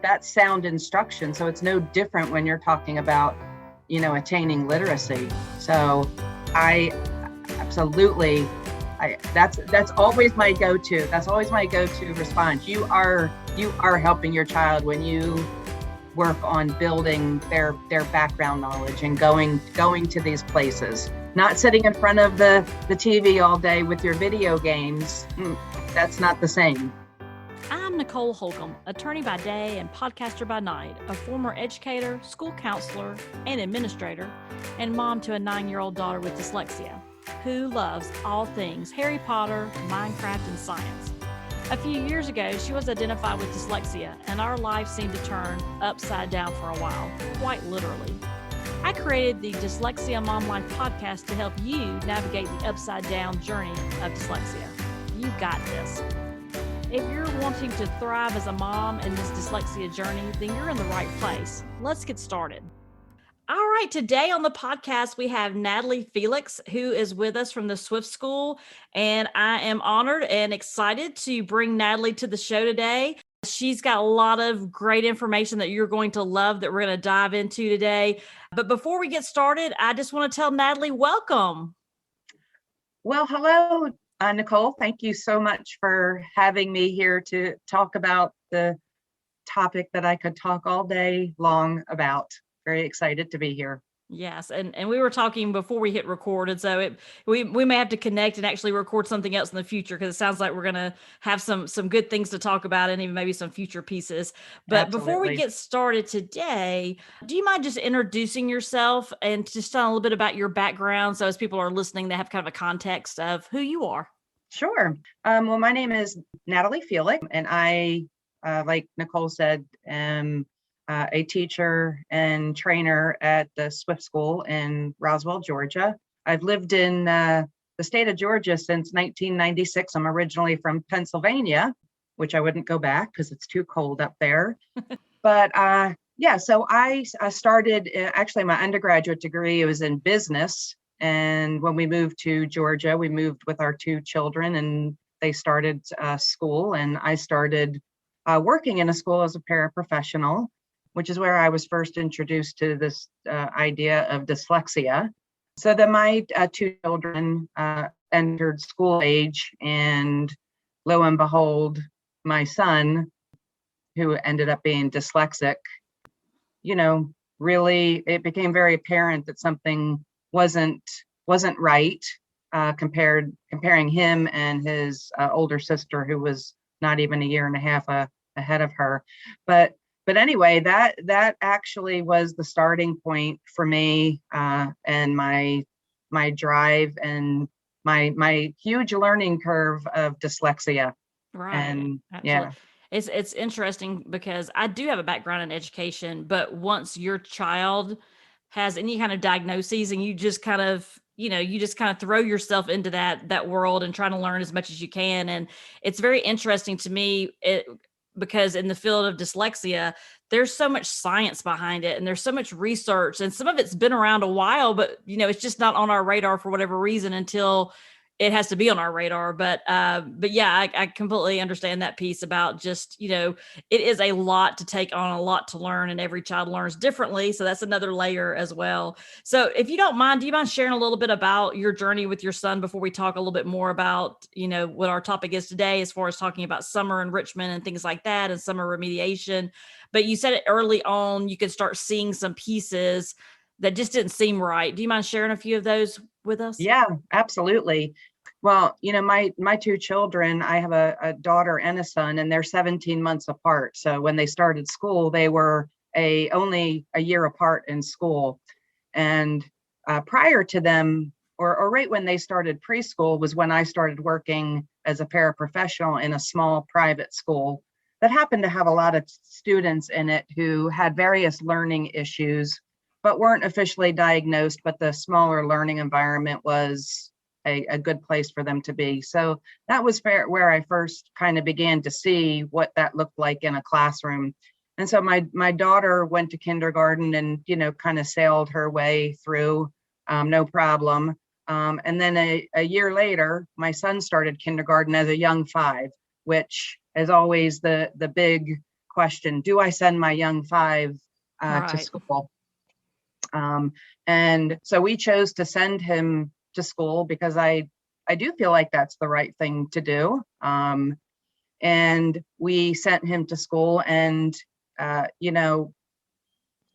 that's sound instruction. So it's no different when you're talking about, attaining literacy. So I absolutely, that's always my go-to. That's always my go-to response. You are helping your child when you work on building their background knowledge and going to these places. Not sitting in front of the TV all day with your video games. That's not the same. I'm Nicole Holcomb, attorney by day and podcaster by night, a former educator, school counselor, and administrator, and mom to a 9-year-old daughter with dyslexia, who loves all things Harry Potter, Minecraft, and science. A few years ago, she was identified with dyslexia, and our life seemed to turn upside down for a while, quite literally. I created the Dyslexia Mom Life podcast to help you navigate the upside down journey of dyslexia. You got this. If you're wanting to thrive as a mom in this dyslexia journey, then you're in the right place. Let's get started. All right, today on the podcast, we have Natalie Felix, who is with us from the Swift School, and I am honored and excited to bring Natalie to the show today. She's got a lot of great information that you're going to love that we're going to dive into today. But before we get started, I just want to tell Natalie, welcome. Well, hello, Nicole. Thank you so much for having me here to talk about the topic that I could talk all day long about. Very excited to be here. Yes. And we were talking before we hit record. And so we may have to connect and actually record something else in the future, because it sounds like we're going to have some good things to talk about and even maybe some future pieces. But Absolutely. Before we get started today, do you mind just introducing yourself and just tell a little bit about your background? So as people are listening, they have kind of a context of who you are. Sure. Well, my name is Natalie Felix, and I, like Nicole said, am a teacher and trainer at the Swift School in Roswell, Georgia. I've lived in the state of Georgia since 1996. I'm originally from Pennsylvania, which I wouldn't go back because it's too cold up there. But so I started, actually my undergraduate degree was in business. And when we moved to Georgia, we moved with our 2 children, and they started school. And I started working in a school as a paraprofessional, which is where I was first introduced to this idea of dyslexia. So then my 2 children entered school age, and lo and behold, my son, who ended up being dyslexic, really, it became very apparent that something wasn't right, comparing him and his older sister, who was not even a year and a half ahead of her. But anyway, that actually was the starting point for me, and my drive and my huge learning curve of dyslexia. Right. And Absolutely. yeah, it's interesting because I do have a background in education, but once your child has any kind of diagnoses and you just kind of throw yourself into that world and trying to learn as much as you can. And it's very interesting to me, because in the field of dyslexia, there's so much science behind it, and there's so much research, and some of it's been around a while, but it's just not on our radar for whatever reason until it has to be on our radar. But yeah, I completely understand that piece about just, it is a lot to take on, a lot to learn, and every child learns differently. So that's another layer as well. So if you don't mind, do you mind sharing a little bit about your journey with your son before we talk a little bit more about, what our topic is today, as far as talking about summer enrichment and things like that and summer remediation? But you said it early on, you could start seeing some pieces that just didn't seem right. Do you mind sharing a few of those with us? Yeah, absolutely. Well, my 2 children, I have a daughter and a son, and they're 17 months apart. So when they started school, they were only a year apart in school. And prior to them, or right when they started preschool, was when I started working as a paraprofessional in a small private school that happened to have a lot of students in it who had various learning issues, but weren't officially diagnosed, but the smaller learning environment was a good place for them to be. So that was where I first kind of began to see what that looked like in a classroom. And so my daughter went to kindergarten and, kind of sailed her way through, no problem. And then a year later, my son started kindergarten as a young 5, which is always the big question, do I send my young 5 to Right. school? And so we chose to send him to school because I do feel like that's the right thing to do. And we sent him to school, and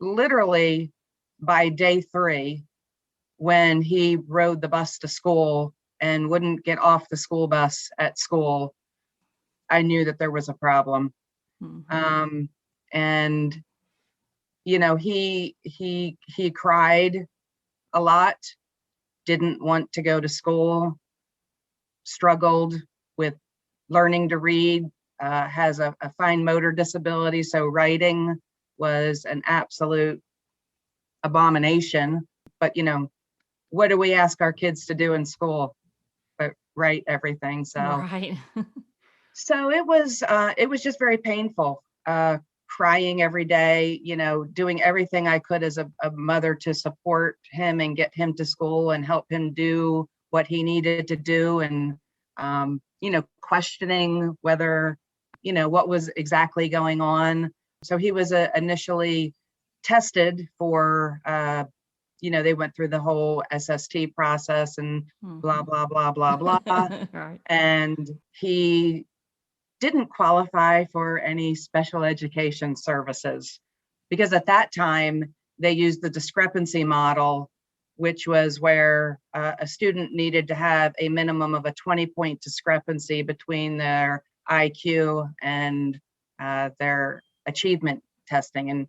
literally by day 3, when he rode the bus to school and wouldn't get off the school bus at school, I knew that there was a problem. Mm-hmm. And he cried a lot, didn't want to go to school, struggled with learning to read, has a fine motor disability, so writing was an absolute abomination. But what do we ask our kids to do in school but write everything? Right. So it was just very painful, crying every day, doing everything I could as a mother to support him and get him to school and help him do what he needed to do. And, questioning whether, what was exactly going on. So he was initially tested for, they went through the whole SST process and blah, blah, blah, blah, blah. Right. And he didn't qualify for any special education services because at that time they used the discrepancy model, which was where a student needed to have a minimum of a 20-point discrepancy between their IQ and their achievement testing. And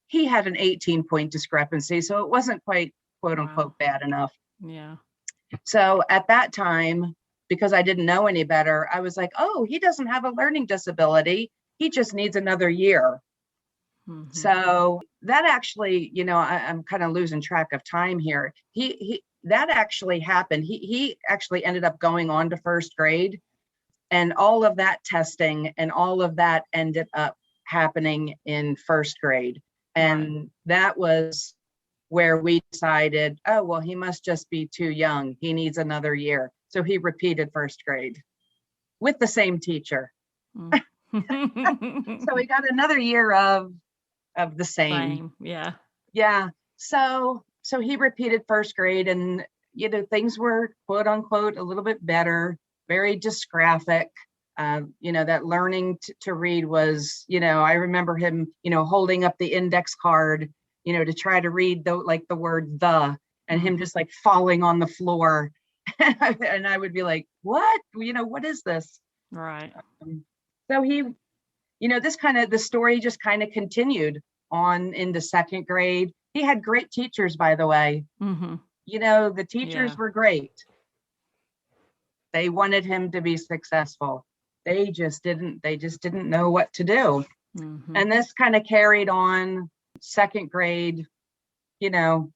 he had an 18-point discrepancy, so it wasn't quite, quote unquote, bad enough. Yeah. So at that time, because I didn't know any better, I was like, oh, he doesn't have a learning disability. He just needs another year. Mm-hmm. So that actually, I'm kind of losing track of time here. That actually happened. He actually ended up going on to first grade, and all of that testing and all of that ended up happening in first grade. And that was where we decided, oh, well, he must just be too young. He needs another year. So he repeated first grade with the same teacher. So we got another year of the same. Yeah. Yeah. So he repeated first grade, and things were, quote unquote, a little bit better, very dysgraphic. That learning to read was, I remember him, holding up the index card, to try to read the word the, and him just like falling on the floor. And I would be like, what? What is this? Right. So he, the story just kind of continued on into second grade. He had great teachers, by the way. Mm-hmm. The teachers were great. They wanted him to be successful. They just didn't know what to do. Mm-hmm. And this kind of carried on second grade, the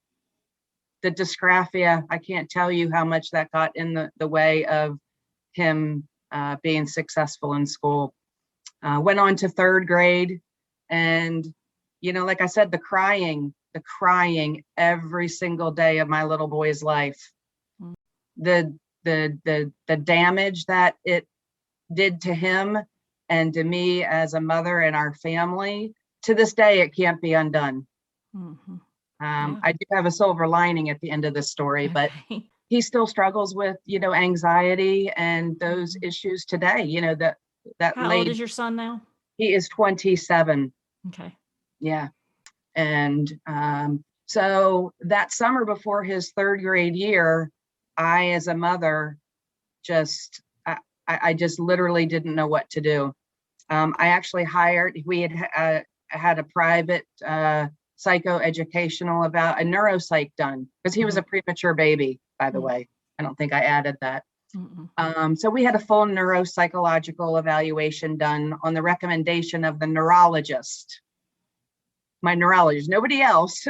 dysgraphia. I can't tell you how much that got in the way of him being successful in school. Went on to third grade, and like I said, the crying every single day of my little boy's life, the damage that it did to him and to me as a mother and our family, to this day it can't be undone. Mm-hmm. I do have a silver lining at the end of this story, but he still struggles with anxiety and those issues today. How old is your son now? He is 27. Okay. Yeah. And so that summer before his third grade year, I, as a mother, I just literally didn't know what to do. I actually we had a private psychoeducational about a neuropsych done, because he was a premature baby, by the way. I don't think I added that. So we had a full neuropsychological evaluation done on the recommendation of the neurologist, my neurologist, nobody else.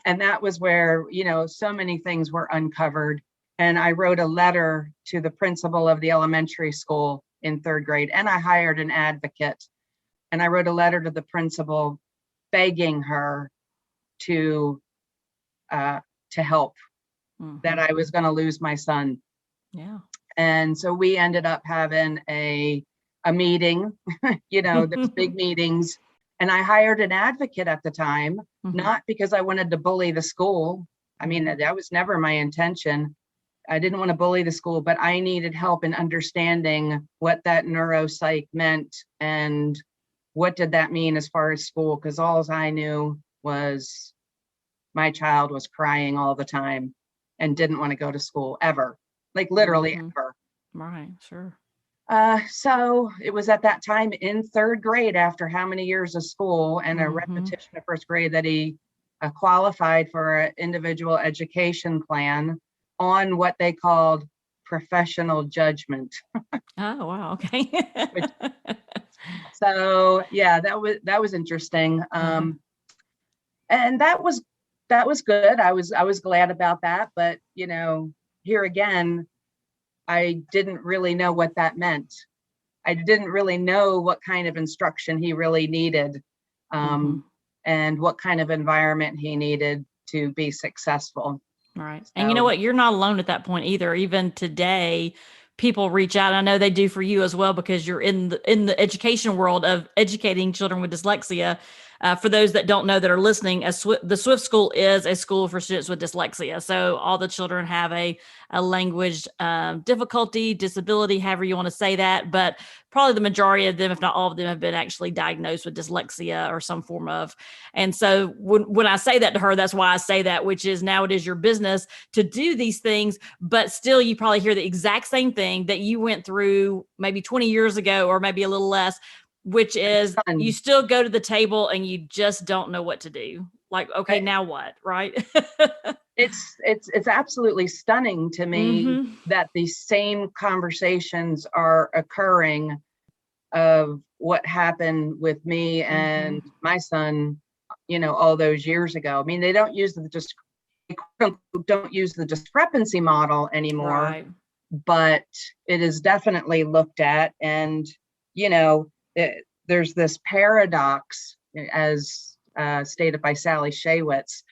And that was where, so many things were uncovered. And I wrote a letter to the principal of the elementary school in third grade, and I hired an advocate. And I wrote a letter to the principal begging her to help, that I was going to lose my son. Yeah. And so we ended up having a a meeting, those big meetings. And I hired an advocate at the time, not because I wanted to bully the school. I mean, that was never my intention. I didn't want to bully the school, but I needed help in understanding what that neuropsych meant and what did that mean as far as school, because all I knew was my child was crying all the time and didn't want to go to school ever, like literally ever. Right, sure. So it was at that time in third grade, after how many years of school and a repetition of first grade, that he qualified for an individual education plan on what they called professional judgment. Oh, wow. Okay. So yeah, that was interesting. And that was good. I was glad about that. But here again, I didn't really know what that meant. I didn't really know what kind of instruction he really needed, and what kind of environment he needed to be successful. Right. So, and you know what? You're not alone at that point either. Even today, people reach out. I know they do for you as well, because you're in the education world of educating children with dyslexia. For those that don't know that are listening, the Swift School is a school for students with dyslexia. So all the children have a language difficulty, disability, however you want to say that. But probably the majority of them, if not all of them, have been actually diagnosed with dyslexia or some form of. And so when I say that to her, that's why I say that, which is now it is your business to do these things. But still, you probably hear the exact same thing that you went through maybe 20 years ago, or maybe a little less, which is you still go to the table and you just don't know what to do. Like, okay, now what, right? It's absolutely stunning to me that these same conversations are occurring of what happened with me and my son, all those years ago. I mean, they don't use the discrepancy model anymore, right. But it is definitely looked at. And, there's this paradox, as stated by Sally Shaywitz,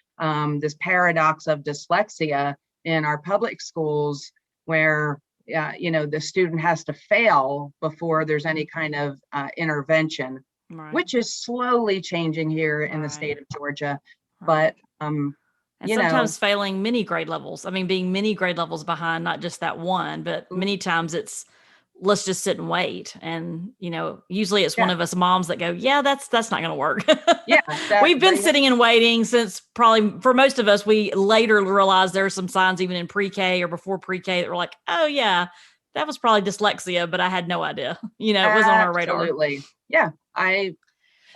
this paradox of dyslexia in our public schools, where the student has to fail before there's any kind of intervention, right. Which is slowly changing here in the state of Georgia. Right. But and sometimes failing many grade levels. I mean, being many grade levels behind, not just that one, but many times it's, let's just sit and wait. And, usually it's one of us moms that go, yeah, that's not going to work. Yeah. We've been sitting and waiting since, probably for most of us, we later realized there are some signs even in pre-K or before pre-K that were like, oh yeah, that was probably dyslexia, but I had no idea, it was on our radar. Absolutely. Yeah. And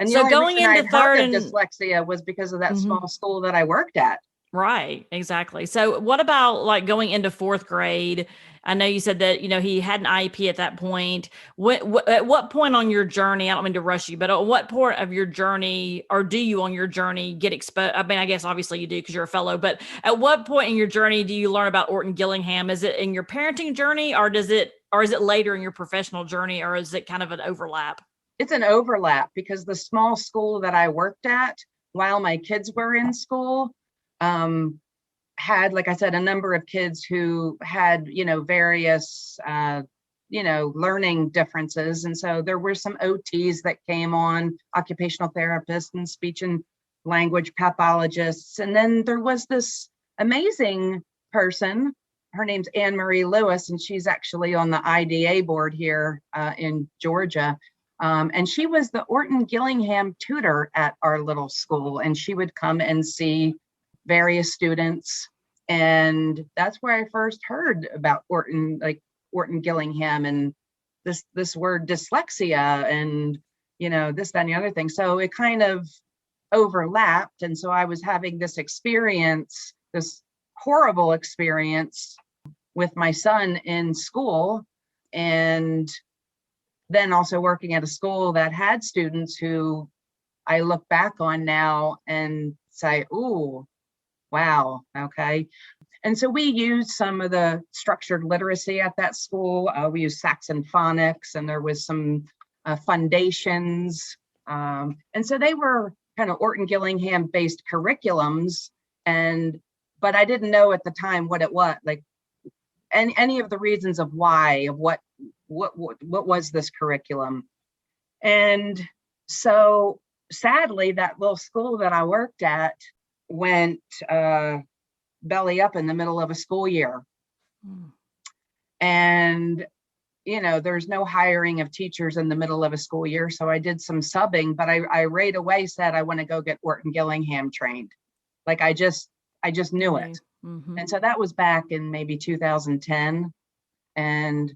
so going into third and dyslexia was because of that small school that I worked at. Right. Exactly. So what about like going into fourth grade? I know you said that, he had an IEP at that point. At what point on your journey, I don't mean to rush you, but at what point of your journey, or do you on your journey get exposed? I mean, I guess obviously you do because you're a fellow, but at what point in your journey do you learn about Orton-Gillingham? Is it in your parenting journey, or is it later in your professional journey, or is it kind of an overlap? It's an overlap, because the small school that I worked at while my kids were in school, had, like I said, a number of kids who had, various, learning differences. And so there were some OTs that came on, occupational therapists and speech and language pathologists. And then there was this amazing person, her name's Anne Marie Lewis, and she's actually on the IDA board here in Georgia. And she was the Orton-Gillingham tutor at our little school, and she would come and see various students. And that's where I first heard about Orton-Gillingham and this word dyslexia and, this, that, and the other thing. So it kind of overlapped. And so I was having this experience, this horrible experience with my son in school, and then also working at a school that had students who I look back on now and say, ooh, wow, okay. And so we used some of the structured literacy at that school. We used Saxon phonics, and there was some foundations. And so they were kind of Orton-Gillingham based curriculums. But I didn't know at the time what it was, like, and any of the reasons of why, of what what was this curriculum? And so sadly, that little school that I worked at went belly up in the middle of a school year. Mm. And, there's no hiring of teachers in the middle of a school year. So I did some subbing, but I right away said, I want to go get Orton-Gillingham trained. Like I just knew it. Mm-hmm. And so that was back in maybe 2010. And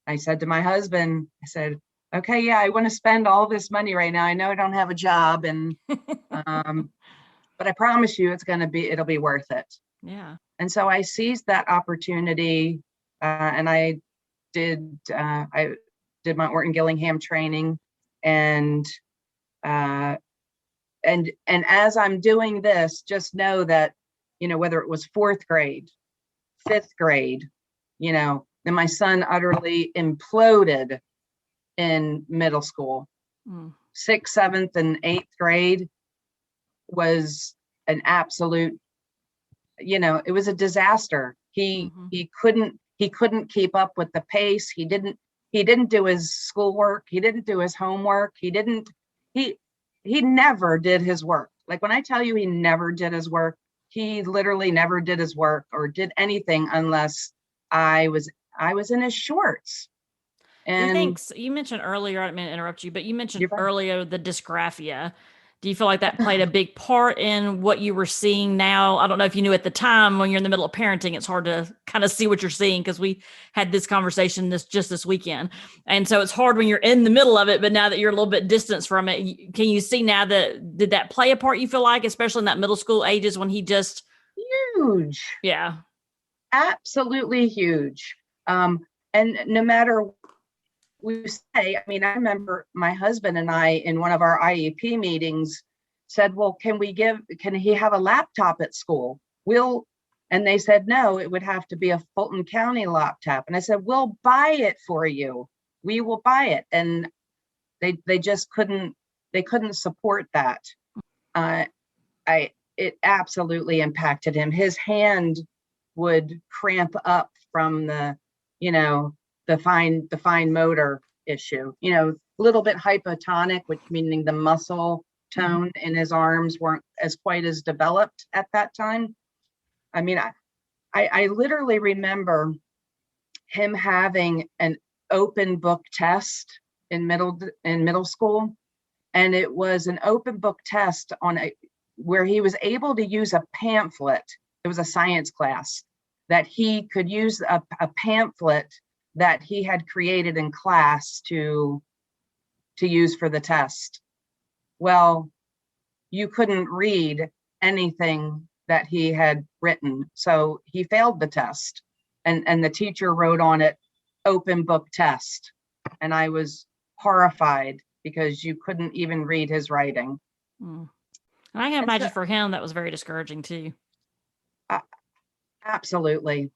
I said to my husband, I said, okay, yeah, I want to spend all this money right now. I know I don't have a job, but I promise you it'll be worth it. Yeah. And so I seized that opportunity, and I did my Orton-Gillingham training, and as I'm doing this, just know that, whether it was fourth grade, fifth grade, then my son utterly imploded in middle school. Sixth, seventh, and eighth grade was an absolute, it was a disaster. He couldn't keep up with the pace. He didn't do his schoolwork. He didn't do his homework. He never did his work. Like when I tell you he never did his work, he literally never did his work or did anything unless I was in his shorts. And you mentioned earlier, I didn't mean to interrupt you, but you mentioned You're fine. earlier the dysgraphia. Do you feel like that played a big part in what you were seeing now? I don't know if you knew at the time. When you're in the middle of parenting, it's hard to kind of see what you're seeing, because we had this conversation this weekend. And so it's hard when you're in the middle of it, but now that you're a little bit distanced from it, can you see now did that play a part, you feel like, especially in that middle school ages when he just... Huge. Yeah. Absolutely huge. And no matter we say, I remember my husband and I in one of our IEP meetings said, well, can he have a laptop at school? And they said, no, it would have to be a Fulton County laptop. And I said, we'll buy it for you. We will buy it. And they just couldn't support that. It absolutely impacted him. His hand would cramp up from the fine motor issue, a little bit hypotonic, which meaning the muscle tone in his arms weren't quite as developed at that time. I literally remember him having an open book test in middle school. And it was an open book test where he was able to use a pamphlet. It was a science class that he could use a pamphlet that he had created in class to use for the test. Well, you couldn't read anything that he had written, so he failed the test, and the teacher wrote on it, open book test. And I was horrified because you couldn't even read his writing. And I can imagine for him that was very discouraging too. Absolutely.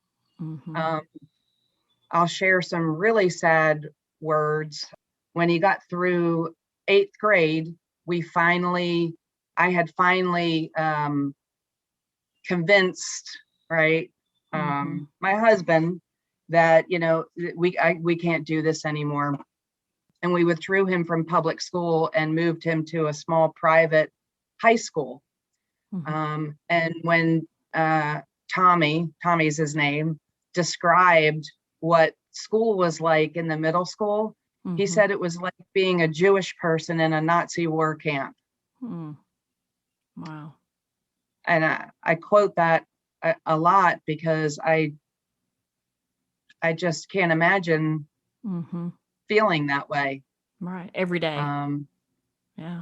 I'll share some really sad words. When he got through eighth grade, I had finally convinced, right, my husband that, we can't do this anymore. And we withdrew him from public school and moved him to a small private high school. And when Tommy's his name, described what school was like in the middle school, he said it was like being a Jewish person in a Nazi war camp. Wow. And I quote that a lot because I just can't imagine feeling that way. Right. Every day. Yeah.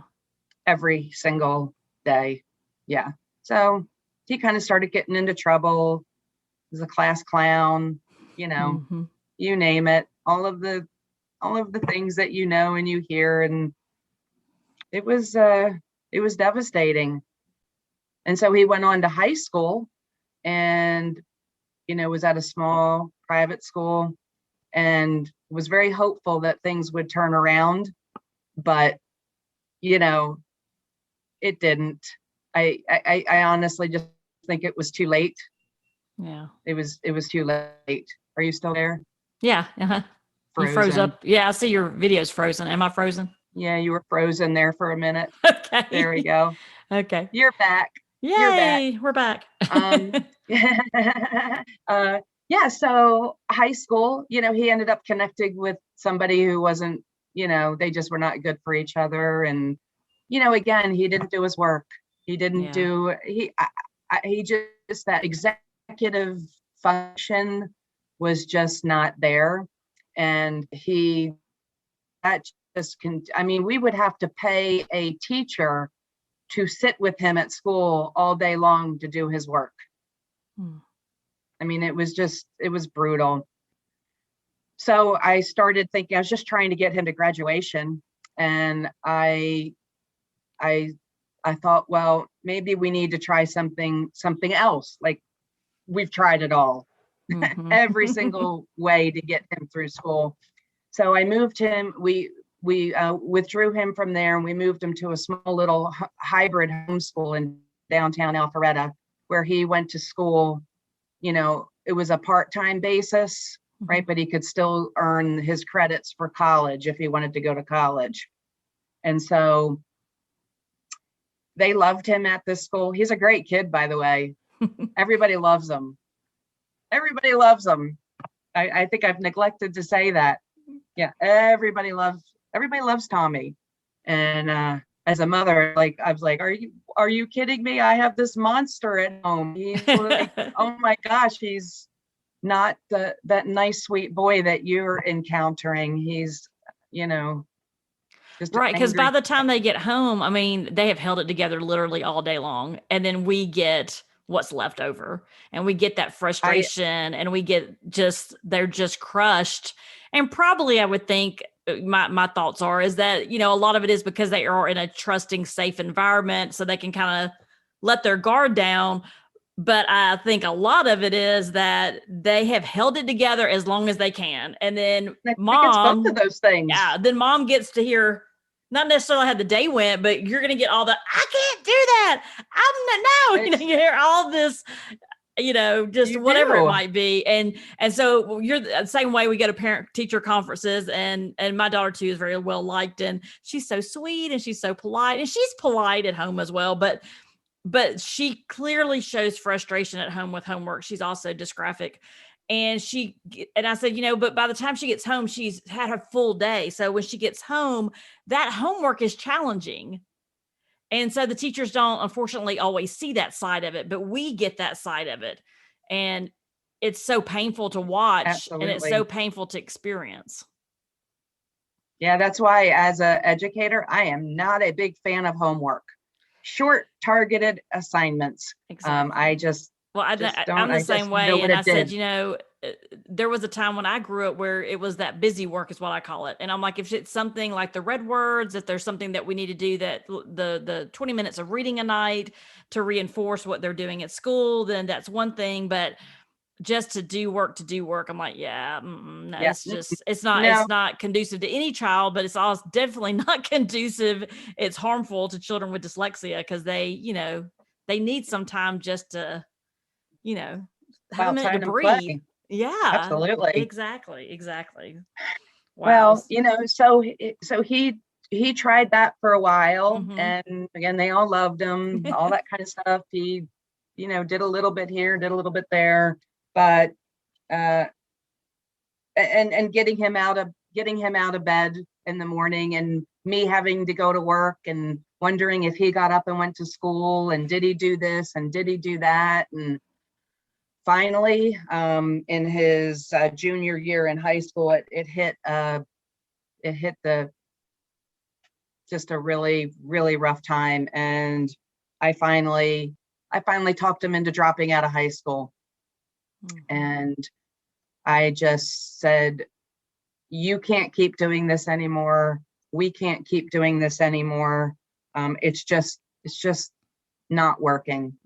Every single day. Yeah. So he kind of started getting into trouble. He was a class clown, you name it, all of the things that and you hear, and it was devastating. And so he went on to high school and was at a small private school and was very hopeful that things would turn around, but it didn't. I honestly just think it was too late. Yeah. It was too late. Are you still there? Yeah. You froze frozen. up. Yeah, I see your video's frozen. Am I frozen? Yeah, you were frozen there for a minute. Okay. There we go. Okay. You're back. You're back. Yay, we're back. Um, yeah, so high school, he ended up connecting with somebody who wasn't, they just were not good for each other. And, again, he didn't do his work. He didn't Yeah. do, he just, that executive function was just not there. And that just we would have to pay a teacher to sit with him at school all day long to do his work. It was brutal. So I started thinking, I was just trying to get him to graduation. And I thought, well, maybe we need to try something else. Like, we've tried it all, every single way to get him through school. So I moved him, we withdrew him from there, and we moved him to a small little hybrid homeschool in downtown Alpharetta, where he went to school. It was a part-time basis, right? But he could still earn his credits for college if he wanted to go to college. And so they loved him at this school. He's a great kid, by the way. Everybody loves him. Everybody loves him. I think I've neglected to say that. Yeah, everybody loves Tommy. And as a mother, I was like, are you kidding me? I have this monster at home. He's like, oh my gosh, he's not that nice, sweet boy that you're encountering. He's, just right. Because by the time they get home, they have held it together literally all day long. And then we get what's left over, and we get that frustration, and we get they're just crushed. And probably I would think my thoughts is that, a lot of it is because they are in a trusting, safe environment, so they can kind of let their guard down. But I think a lot of it is that they have held it together as long as they can. And then mom, both of those things. Yeah. Then mom gets to hear, not necessarily how the day went, but you're going to get all the, I can't do that. I'm not, no, you hear all this, just whatever it might be. And so you're the same way. We go to parent teacher conferences, and my daughter too is very well liked, and she's so sweet and she's so polite, and she's polite at home as well. But she clearly shows frustration at home with homework. She's also dysgraphic. And I said, but by the time she gets home, she's had her full day. So when she gets home, that homework is challenging. And so the teachers don't, unfortunately, always see that side of it, but we get that side of it. And it's so painful to watch. Absolutely. And it's so painful to experience. Yeah, that's why as an educator, I am not a big fan of homework. Short, targeted assignments. Exactly. I'm the same way. And I said, there was a time when I grew up where it was that busy work is what I call it. And I'm like, if it's something like the red words, if there's something that we need to do, that the 20 minutes of reading a night to reinforce what they're doing at school, then that's one thing. But just to do work, I'm like, no, yeah. It's not conducive to any child, but it's also definitely not conducive. It's harmful to children with dyslexia, because they need some time just to, have a minute to breathe. Yeah, absolutely. Exactly. Wow. Well, so he tried that for a while, and again, they all loved him, all that kind of stuff. He, did a little bit here, did a little bit there, but, and getting him out of bed in the morning, and me having to go to work and wondering if he got up and went to school, and did he do this and did he do that. And finally, in his junior year in high school, it hit just a really, really rough time. And I finally talked him into dropping out of high school. And I just said, you can't keep doing this anymore. We can't keep doing this anymore. It's just not working.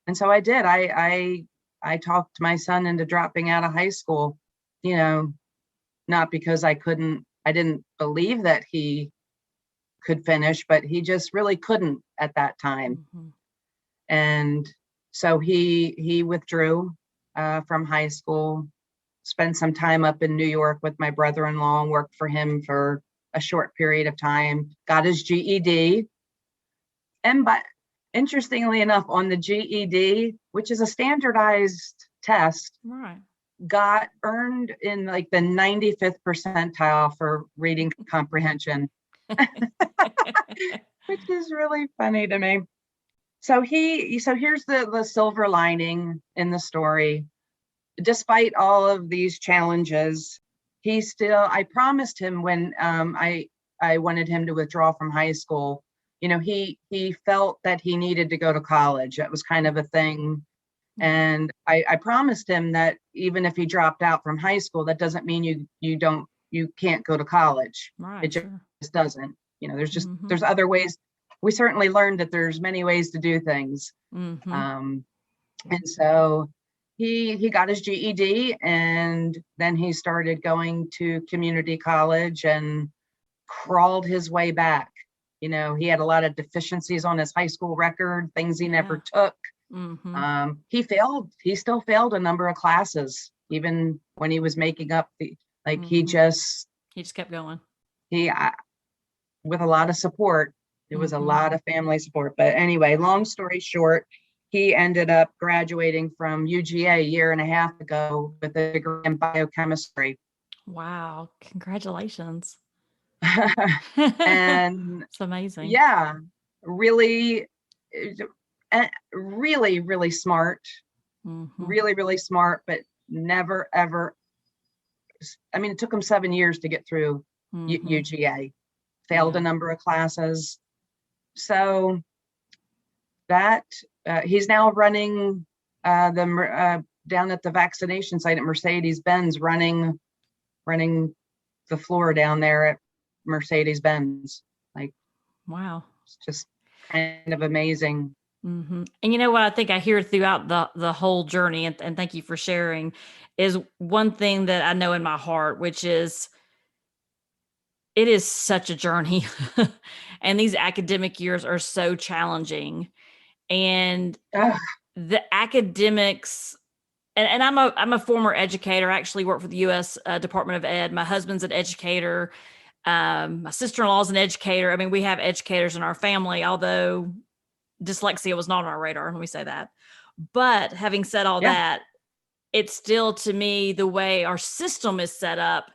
And so I did. I talked my son into dropping out of high school, not because I didn't believe that he could finish, but he just really couldn't at that time. And so he withdrew from high school. spent some time up in New York with my brother-in-law and worked for him for a short period of time, got his GED. And interestingly enough, on the GED, which is a standardized test, Right. got earned in like the 95th percentile for reading comprehension, which is really funny to me. So here's the silver lining in the story. Despite all of these challenges, I promised him when I wanted him to withdraw from high school, he felt that he needed to go to college. That was kind of a thing. And I promised him that even if he dropped out from high school, that doesn't mean you can't go to college. Right. It just doesn't. There's other ways. We certainly learned that there's many ways to do things. And so he got his GED, and then he started going to community college and crawled his way back. He had a lot of deficiencies on his high school record, things he never took. He still failed a number of classes, even when he was making up he just kept going. With a lot of support. It was a lot of family support. But anyway, long story short, he ended up graduating from UGA a year and a half ago with a degree in biochemistry. Wow. Congratulations. And it's amazing. Yeah, really, really, really smart, really, really smart, but never, ever. It took him 7 years to get through UGA, failed a number of classes. So that he's now running down at the vaccination site at Mercedes-Benz, running the floor down there at Mercedes-Benz. Wow, it's just kind of amazing. And you know what I think I hear throughout the whole journey, and thank you for sharing, is one thing that I know in my heart, which is it is such a journey. And these academic years are so challenging. And the academics, and I'm a former educator. I actually work for the U.S. Department of Ed. My husband's an educator. My sister-in-law is an educator. We have educators in our family, although dyslexia was not on our radar. Let me say that. But having said all that, it's still, to me, the way our system is set up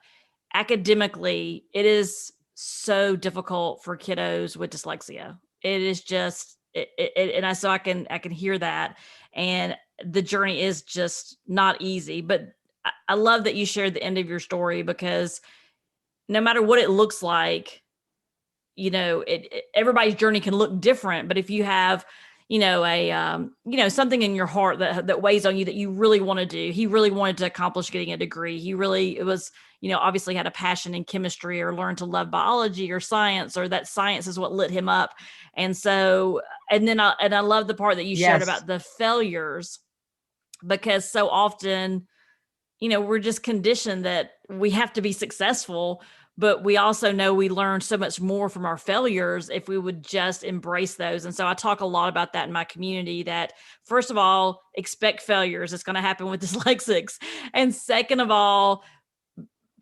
academically, it is so difficult for kiddos with dyslexia. It is just, so I can hear that. And the journey is just not easy, but I love that you shared the end of your story, because no matter what it looks like, everybody's journey can look different. But if you have, something in your heart that weighs on you that you really want to do, he really wanted to accomplish getting a degree. It was, obviously had a passion in chemistry or learned to love biology or science, or that science is what lit him up. And so, and I love the part that you shared about the failures, because so often, we're just conditioned that we have to be successful, but we also know we learn so much more from our failures if we would just embrace those. And so I talk a lot about that in my community, that first of all, expect failures. It's going to happen with dyslexics. And second of all,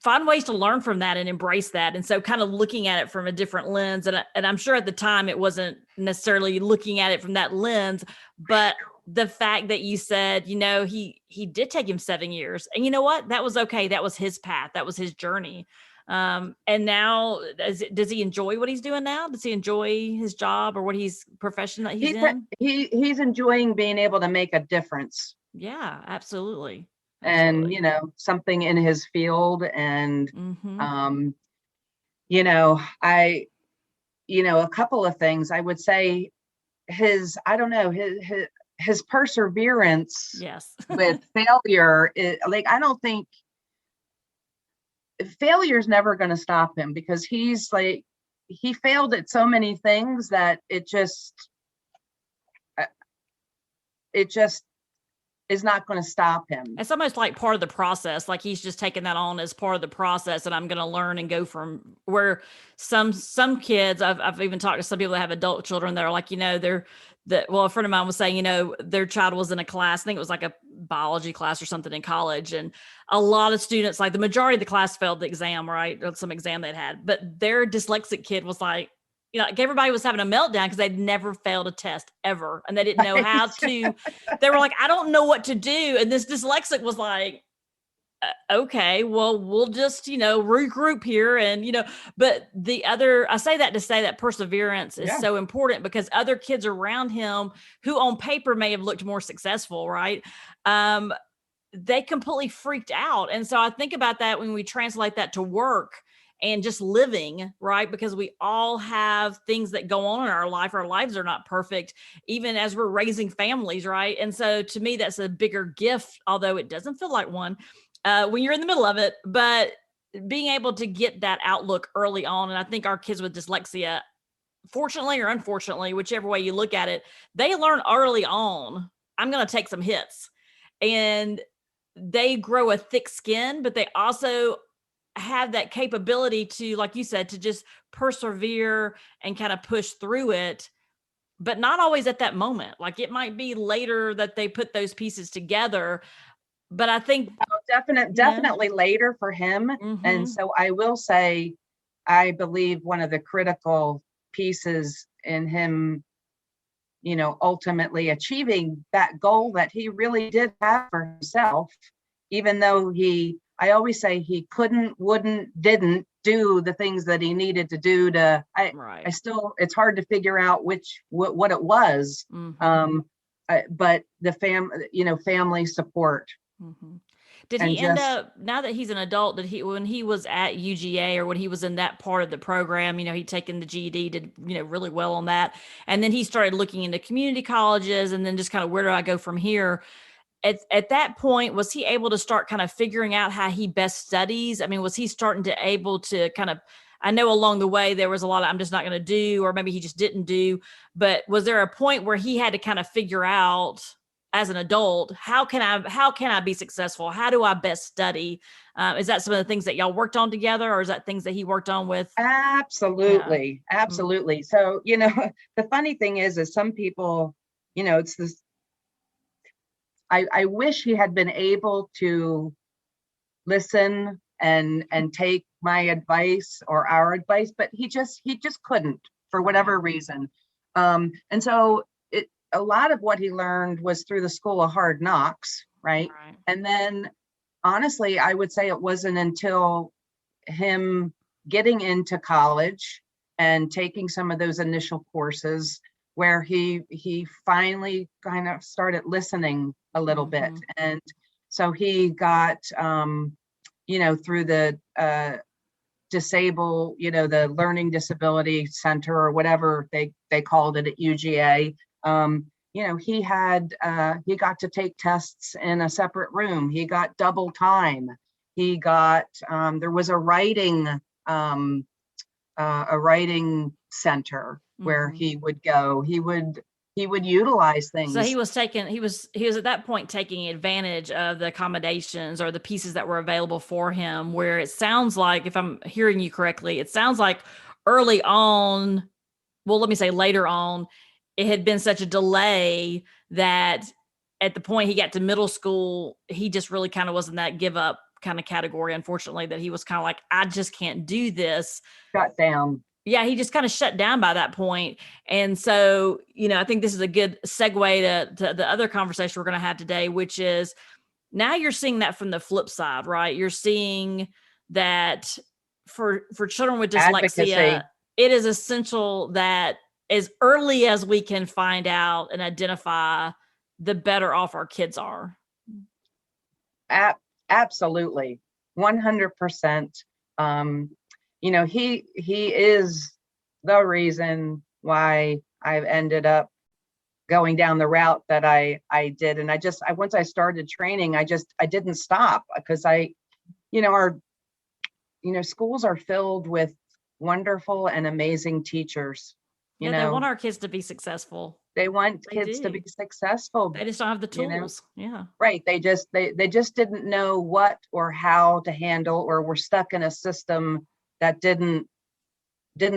find ways to learn from that and embrace that. And so kind of looking at it from a different lens. And I'm sure at the time it wasn't necessarily looking at it from that lens, but the fact that you said, he did take him 7 years, and you know what? That was okay. That was his path. That was his journey. And now does he enjoy what he's doing now? Does he enjoy his job or what profession that he's in? He's enjoying being able to make a difference. Yeah, absolutely. And, something in his field. And, a couple of things I would say, his perseverance with failure, I don't think failure's never going to stop him, because he failed at so many things that it just is not going to stop him. It's almost like part of the process. Like he's just taking that on as part of the process, and I'm going to learn and go from where some kids, I've even talked to some people that have adult children that are like, that, well, a friend of mine was saying, their child was in a class, I think it was like a biology class or something in college. And a lot of students, like the majority of the class failed the exam, right? Or some exam they'd had, but their dyslexic kid was like, like everybody was having a meltdown because they'd never failed a test ever. And they didn't know how to, they were like, I don't know what to do. And this dyslexic was like, okay, well, we'll just, regroup here. And, but I say that to say that perseverance is so important, because other kids around him who on paper may have looked more successful, right? They completely freaked out. And so I think about that when we translate that to work and just living, right? Because we all have things that go on in our life. Our lives are not perfect, even as we're raising families, right? And so to me, that's a bigger gift, although it doesn't feel like one when you're in the middle of it. But being able to get that outlook early on, and I think our kids with dyslexia, fortunately or unfortunately, whichever way you look at it, they learn early on, I'm going to take some hits. And they grow a thick skin, but they also have that capability to, like you said, to just persevere and kind of push through it, but not always at that moment. Like it might be later that they put those pieces together, but I think definitely later for him. Mm-hmm. And so I will say, I believe one of the critical pieces in him, ultimately achieving that goal that he really did have for himself, even though I always say he couldn't, wouldn't, didn't do the things that he needed to do I still, it's hard to figure out what it was. Mm-hmm. But the family support. Mm-hmm. Did he end up, now that he's an adult, when he was at UGA or when he was in that part of the program, he'd taken the GED, did, really well on that. And then he started looking into community colleges and then just kind of, where do I go from here? At that point, was he able to start kind of figuring out how he best studies? I mean, was he starting to able to kind of, I know along the way there was a lot of, I'm just not going to do, or maybe he just didn't do, but was there a point where he had to kind of figure out as an adult, how can I be successful? How do I best study? Is that some of the things that y'all worked on together, or is that things that he worked on with? Absolutely. Yeah. Absolutely. So, the funny thing is some people, it's this, I wish he had been able to listen and take my advice or our advice, but he just couldn't for whatever reason. And so a lot of what he learned was through the School of Hard Knocks, right? And then honestly, I would say it wasn't until him getting into college and taking some of those initial courses where he finally kind of started listening a little bit. And so he got, through the the Learning Disability Center or whatever they called it at UGA. He got to take tests in a separate room. He got double time. He got, there was a writing center where he would go. He would utilize things. So he was at that point taking advantage of the accommodations or the pieces that were available for him, where it sounds like, if I'm hearing you correctly, it sounds like early on, well, let me say later on, it had been such a delay that at the point he got to middle school, he just really kind of was in that give up kind of category, unfortunately, that he was kind of like, I just can't do this. Shut down. Yeah, he just kind of shut down by that point. And so, I think this is a good segue to the other conversation we're going to have today, which is now you're seeing that from the flip side, right? You're seeing that for children with dyslexia, it is essential that as early as we can find out and identify, the better off our kids are. Absolutely. 100%. He is the reason why I've ended up going down the route that I did. And once I started training, I didn't stop because our schools are filled with wonderful and amazing teachers. They want our kids to be successful. They want kids to be successful. They just don't have the tools. Yeah. Right. They just didn't know what or how to handle, or were stuck in a system that didn't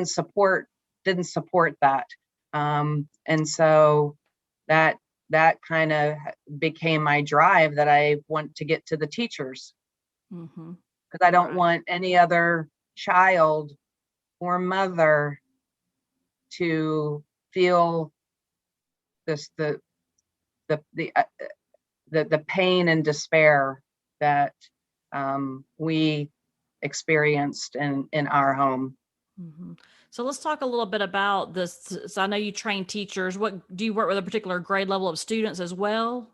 support that. And so that kind of became my drive, that I want to get to the teachers, because I don't Right. want any other child or mother to feel this the the uh, the pain and despair that we experienced in our home. So let's talk a little bit about this. So I know you train teachers. What do you work with a particular grade level of students as well?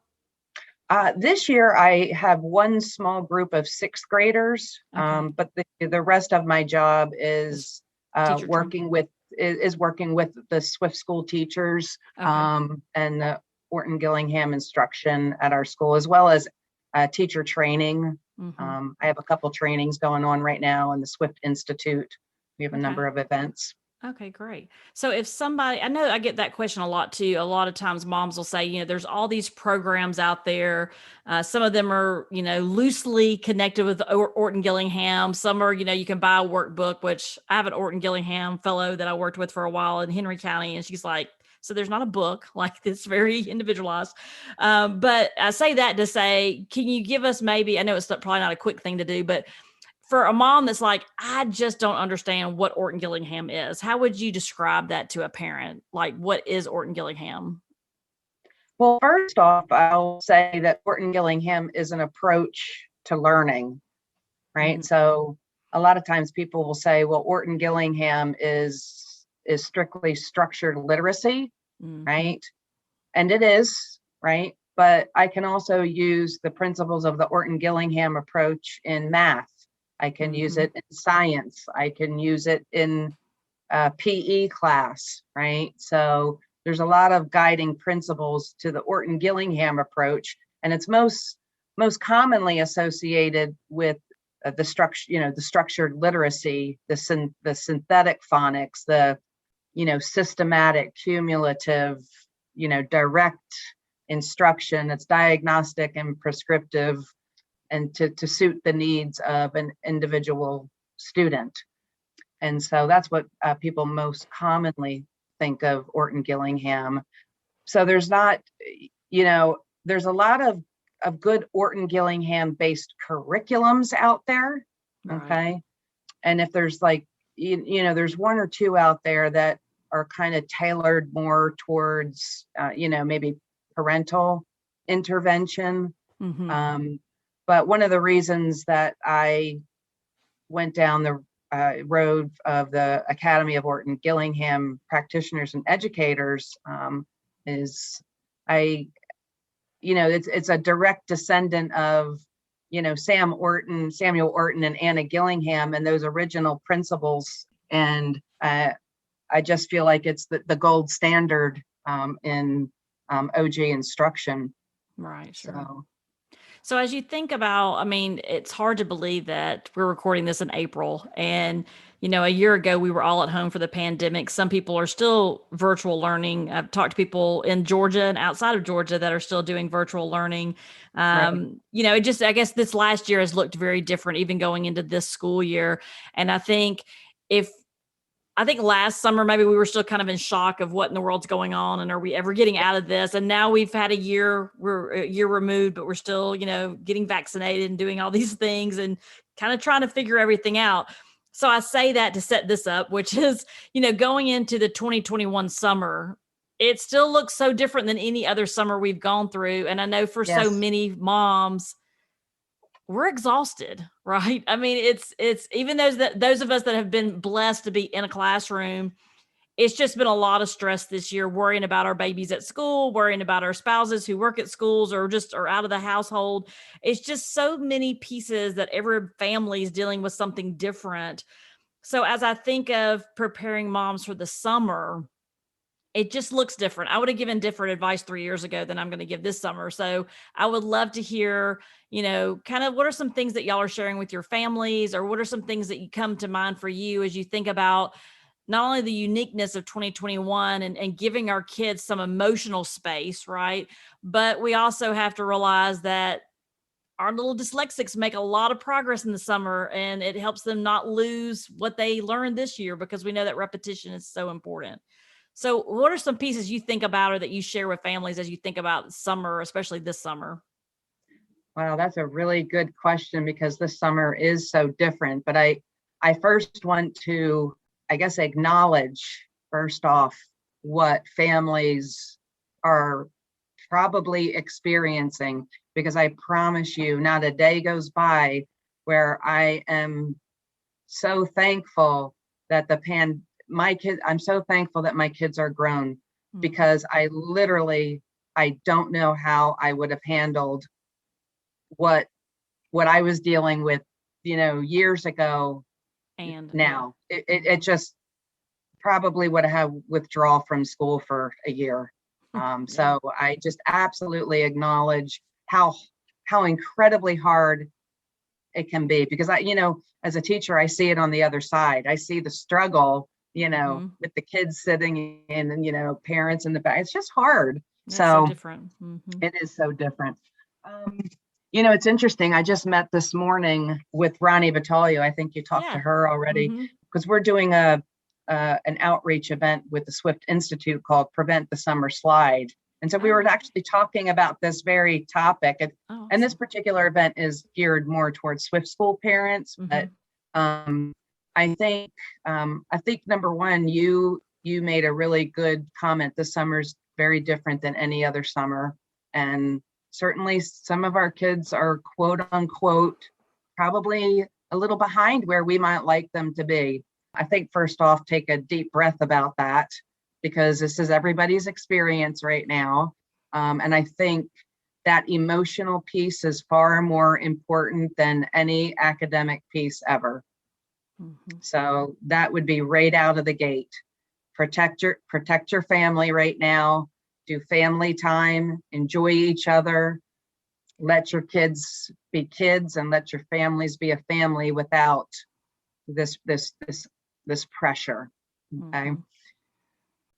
This year, I have one small group of sixth graders, Okay. but the rest of my job Is is teacher train. working with the Swift school teachers, Okay. and the Orton-Gillingham instruction at our school, as well as teacher training. I have a couple trainings going on right now in the Swift Institute. We have a number of events. Okay, great. So if somebody, I know I get that question a lot too. A lot of times moms will say, there's all these programs out there. Some of them are, loosely connected with Orton-Gillingham. Some are, you can buy a workbook, which I have an Orton-Gillingham fellow that I worked with for a while in Henry County. And she's like, so there's not a book, like it's very individualized. But I say that to say, can you give us maybe, I know it's probably not a quick thing to do, but for a mom that's like, I just don't understand what Orton-Gillingham is, how would you describe that to a parent? Like, what is Orton-Gillingham? Well, first off, I'll say that Orton-Gillingham is an approach to learning, right? So a lot of times people will say, well, Orton-Gillingham is strictly structured literacy, right? And it is, right? But I can also use the principles of the Orton-Gillingham approach in math. I can use it in science. I can use it in PE class, right? So there's a lot of guiding principles to the Orton-Gillingham approach, and it's most commonly associated with the structure, the structured literacy, the synthetic phonics, the systematic, cumulative, direct instruction. It's diagnostic and prescriptive, and to suit the needs of an individual student. And so that's what people most commonly think of Orton-Gillingham. So there's not, there's a lot of good Orton-Gillingham based curriculums out there. Okay. And if there's there's one or two out there that are kind of tailored more towards, maybe parental intervention. But one of the reasons that I went down the road of the Academy of Orton-Gillingham practitioners and educators is it's a direct descendant of, Samuel Orton and Anna Gillingham and those original principles. And I just feel like it's the gold standard in OG instruction. Right. Sure. So as you think about, it's hard to believe that we're recording this in April, and, a year ago we were all at home for the pandemic. Some people are still virtual learning. I've talked to people in Georgia and outside of Georgia that are still doing virtual learning. Right. I guess this last year has looked very different, even going into this school year. And I think last summer, maybe we were still kind of in shock of what in the world's going on, and are we ever getting out of this? And now we're a year removed, but we're still, getting vaccinated and doing all these things and kind of trying to figure everything out. So I say that to set this up, which is, going into the 2021 summer, it still looks so different than any other summer we've gone through. And I know for so many moms, we're exhausted, right? It's even those of us that have been blessed to be in a classroom, it's just been a lot of stress this year, worrying about our babies at school, worrying about our spouses who work at schools or just are out of the household. It's just so many pieces that every family is dealing with something different. So as I think of preparing moms for the summer, it just looks different. I would have given different advice 3 years ago than I'm going to give this summer. So I would love to hear, kind of what are some things that y'all are sharing with your families, or what are some things that you come to mind for you as you think about not only the uniqueness of 2021 and giving our kids some emotional space, right? But we also have to realize that our little dyslexics make a lot of progress in the summer, and it helps them not lose what they learned this year, because we know that repetition is so important. So what are some pieces you think about or that you share with families as you think about summer, especially this summer? Wow, that's a really good question because this summer is so different. But I first want to, I guess, acknowledge first off what families are probably experiencing, because I promise you, not a day goes by where I am so thankful that I'm so thankful that my kids are grown, because I don't know how I would have handled what I was dealing with, years ago. And Now it just probably would have withdrawal from school for a year. So I just absolutely acknowledge how incredibly hard it can be, because as a teacher, I see it on the other side. I see the struggle, with the kids sitting in, and parents in the back. It's just hard. It's so different. It is so different. It's interesting. I just met this morning with Ronnie Battaglio. I think you talked to her already, because we're doing an outreach event with the Swift Institute called Prevent the Summer Slide. And so we were actually talking about this very topic. And this particular event is geared more towards Swift school parents. But I think number one, you made a really good comment. This summer's very different than any other summer. And certainly some of our kids are, quote unquote, probably a little behind where we might like them to be. I think first off, take a deep breath about that, because this is everybody's experience right now. And I think that emotional piece is far more important than any academic piece ever. So that would be right out of the gate. Protect your family right now. Do family time, enjoy each other, let your kids be kids, and let your families be a family without this pressure. Okay.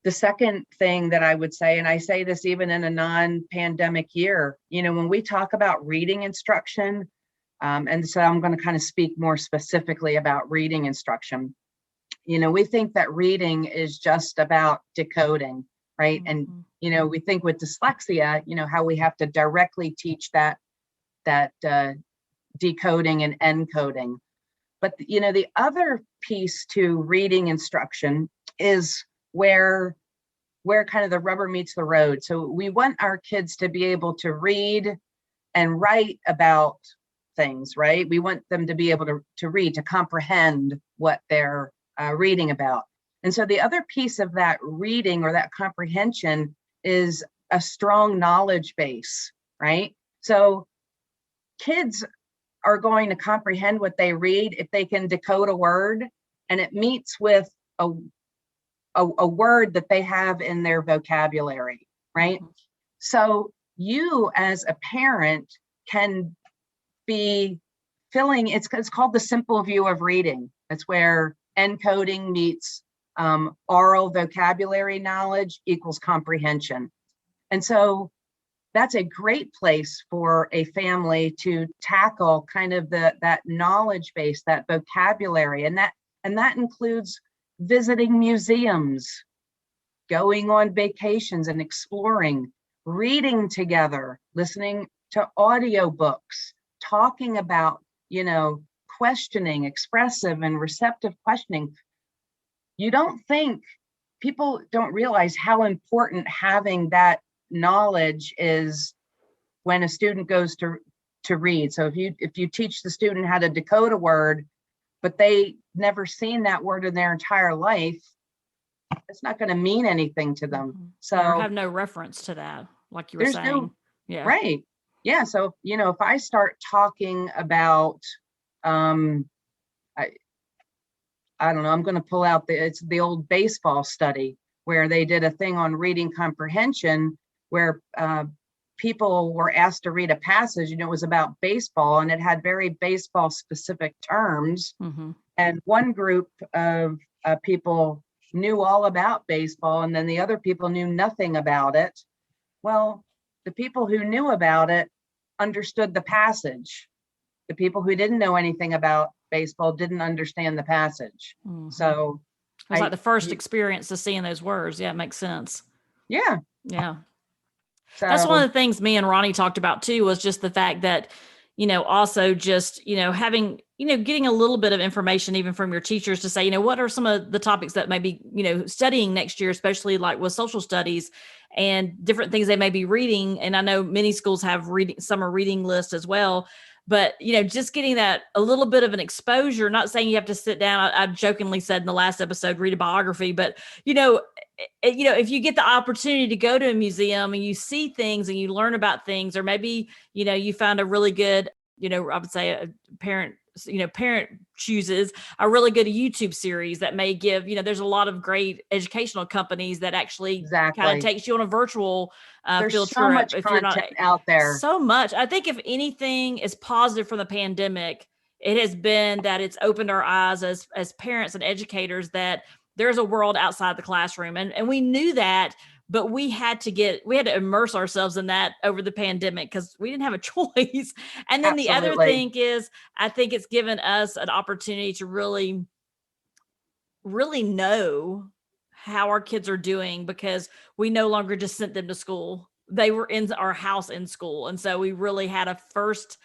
The second thing that I would say, and I say this even in a non-pandemic year, when we talk about reading instruction, and so I'm going to kind of speak more specifically about reading instruction. We think that reading is just about decoding, right? And we think with dyslexia, how we have to directly teach that decoding and encoding. But the other piece to reading instruction is where kind of the rubber meets the road. So we want our kids to be able to read and write about things, right? We want them to be able to read, to comprehend what they're reading about. And so the other piece of that reading or that comprehension is a strong knowledge base, right? So kids are going to comprehend what they read if they can decode a word and it meets with a word that they have in their vocabulary, right? So you as a parent can be filling, it's called the simple view of reading. That's where encoding meets oral vocabulary knowledge equals comprehension. And so that's a great place for a family to tackle kind of that knowledge base, that vocabulary, and that includes visiting museums, going on vacations and exploring, reading together, listening to audiobooks, talking about, questioning, expressive and receptive questioning. People don't realize how important having that knowledge is when a student goes to read. So if you teach the student how to decode a word, but they never seen that word in their entire life, it's not going to mean anything to them. So or have no reference to that, like you were saying. Right. Yeah. So, if I start talking about, I don't know, I'm going to pull out it's the old baseball study where they did a thing on reading comprehension where people were asked to read a passage, it was about baseball and it had very baseball specific terms. And one group of people knew all about baseball and then the other people knew nothing about it. Well, the people who knew about it understood the passage. The people who didn't know anything about baseball didn't understand the passage. So was like the first you, experience to seeing those words. Yeah, it makes sense. yeah. Yeah. That's one So of the things me and Ronnie talked about too, was just the fact that, also just, having, getting a little bit of information even from your teachers to say, what are some of the topics that maybe, studying next year, especially like with social studies and different things they may be reading. And I know many schools have summer reading lists as well. But, just getting that a little bit of an exposure, not saying you have to sit down. I jokingly said in the last episode, read a biography, but, if you get the opportunity to go to a museum and you see things and you learn about things, or maybe, you found a really good, I would say a parent chooses a really good YouTube series that may give, there's a lot of great educational companies that actually kind of exactly. takes you on a virtual There's field so trip. much If you're not content out there. so much, I think if anything is positive from the pandemic, it has been that it's opened our eyes as parents and educators that there's a world outside the classroom. And we knew that, but we had to immerse ourselves in that over the pandemic because we didn't have a choice. And then the other Absolutely. thing is, I think it's given us an opportunity to really, really know how our kids are doing, because we no longer just sent them to school. They were in our house in school. And so we really had a first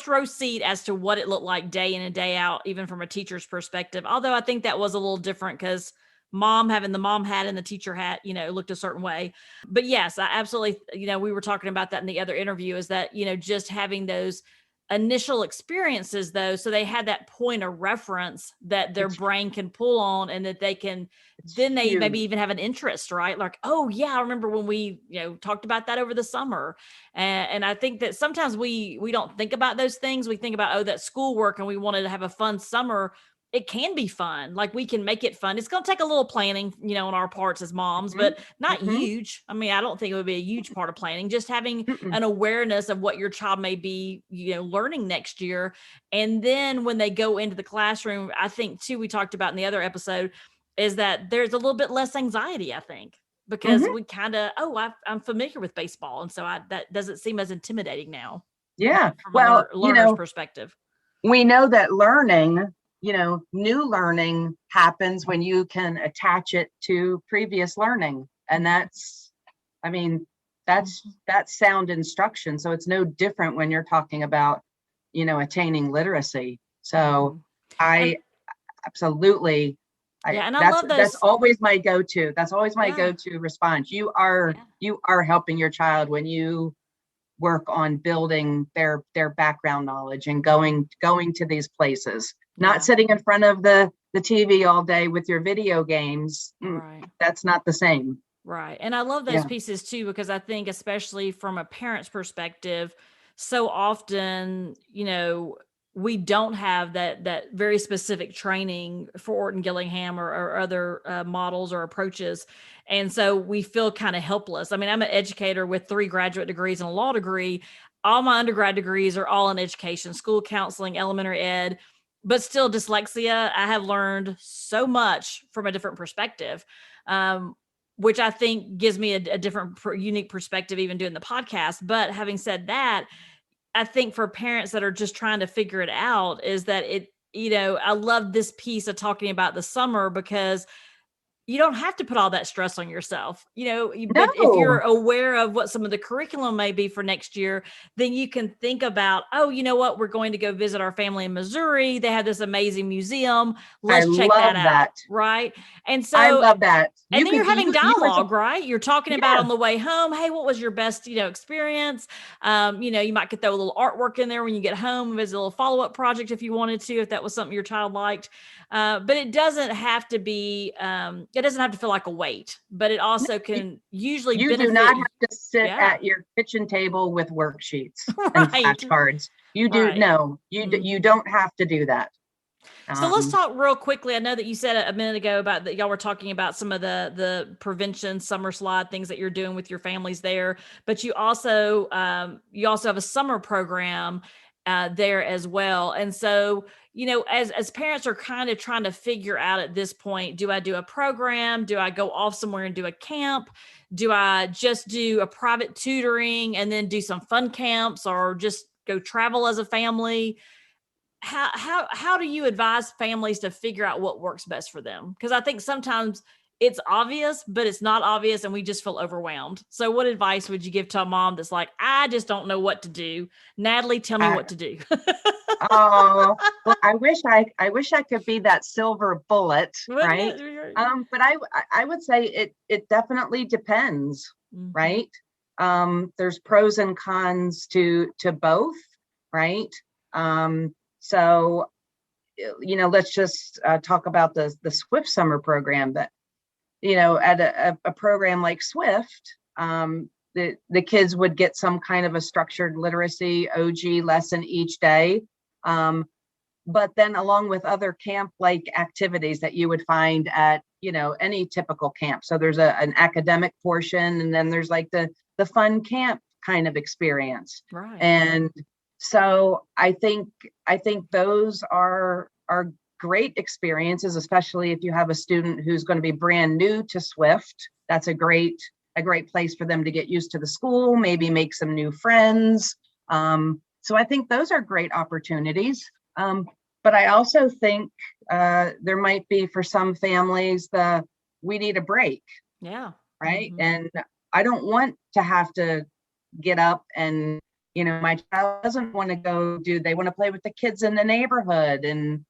row seat as to what it looked like day in and day out, even from a teacher's perspective. Although I think that was a little different because having the mom hat and the teacher hat, looked a certain way. But yes, I absolutely, we were talking about that in the other interview, is that, just having those initial experiences though, so they had that point of reference that their It's brain can pull on, and that they can it's then they maybe huge. even have an interest, right? Like, oh yeah, I remember when we talked about that over the summer. And I think that sometimes we don't think about those things. We think about, oh, that schoolwork, and we wanted to have a fun summer. It can be fun. Like, we can make it fun. It's going to take a little planning, on our parts as moms, Hmm. but not Hmm. huge. I mean, I don't think it would be a huge part of planning, just having Mm-mm. an awareness of what your child may be, learning next year. And then when they go into the classroom, I think too, we talked about in the other episode, is that there's a little bit less anxiety, I think, because Hmm. we kind of, I'm familiar with baseball. And so that doesn't seem as intimidating now Yeah. from a Well, learner's perspective. we know that learning, new learning happens when you can attach it to previous learning. And I mean, that's sound instruction. So it's no different when you're talking about, attaining literacy. So Mhm. And I absolutely, yeah, and I that's love that's those. always my go-to. That's always my Yeah. go-to response. You are helping your child when you work on building their background knowledge and going to these places, not Yeah. sitting in front of the TV all day with your video games. Right. That's not the same. Right. And I love those Yeah. pieces too, because I think, especially from a parent's perspective, so often, we don't have that very specific training for Orton-Gillingham or other models or approaches. And so we feel kind of helpless. I mean, I'm an educator with 3 graduate degrees and a law degree. All my undergrad degrees are all in education, school counseling, elementary ed, but still dyslexia. I have learned so much from a different perspective. Which I think gives me a different unique perspective, even doing the podcast. But having said that, I think for parents that are just trying to figure it out, is that I love this piece of talking about the summer, because you don't have to put all that stress on yourself, but if you're No, aware of what some of the curriculum may be for next year, then you can think about, oh, you know what, we're going to go visit our family in Missouri. They have this amazing museum. I Let's check that love out. that. Right. And I so, love that. and You then you're could having you as a dialogue, right? You're talking about yeah. on the way home, hey, what was your best, experience? You might could throw a little artwork in there when you get home as a little follow-up project if you wanted to, if that was something your child liked. But it doesn't have to be, it doesn't have to feel like a weight, but it No, also you, can usually you do not benefit. have to sit Yeah. at your kitchen table with worksheets and Right. flashcards. You do Right. no, you don't have to do that. So let's Um, talk real quickly. I know that you said a minute ago about that y'all were talking about some of the prevention summer slide things that you're doing with your families there, but you also have a summer program there as well. And so, as parents are kind of trying to figure out at this point, do I do a program? Do I go off somewhere and do a camp? Do I just do a private tutoring and then do some fun camps, or just go travel as a family? how do you advise families to figure out what works best for them? Because I think sometimes it's obvious, but it's not obvious, and we just feel overwhelmed. So what advice would you give to a mom that's like, I just don't know what to do? Natalie, tell me what to do. Oh, well, I wish I could be that silver bullet, Wouldn't right? it? But I would say it definitely depends, Mhm. right? There's pros and cons to both, right? So, let's just talk about the Swift summer program. That, at a program like Swift, the kids would get some kind of a structured literacy OG lesson each day. But then along with other camp-like activities that you would find at, any typical camp. So there's an academic portion, and then there's like the fun camp kind of experience. Right. And so I think those are great experiences, especially if you have a student who's going to be brand new to Swift. That's a great place for them to get used to the school, maybe make some new friends. So I think those are great opportunities. But I also think there might be, for some families, we need a break. Yeah. Right. Mm-hmm. And I don't want to have to get up and, my child doesn't want to they want to play with the kids in the neighborhood. And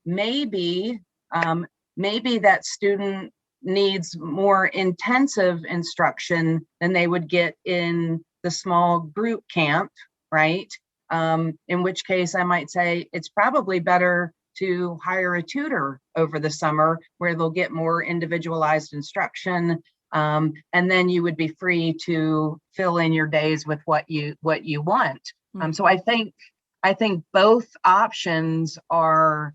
maybe that student needs more intensive instruction than they would get in the small group camp, right? In which case I might say it's probably better to hire a tutor over the summer where they'll get more individualized instruction. And then you would be free to fill in your days with what you want. Mm-hmm. So I think both options are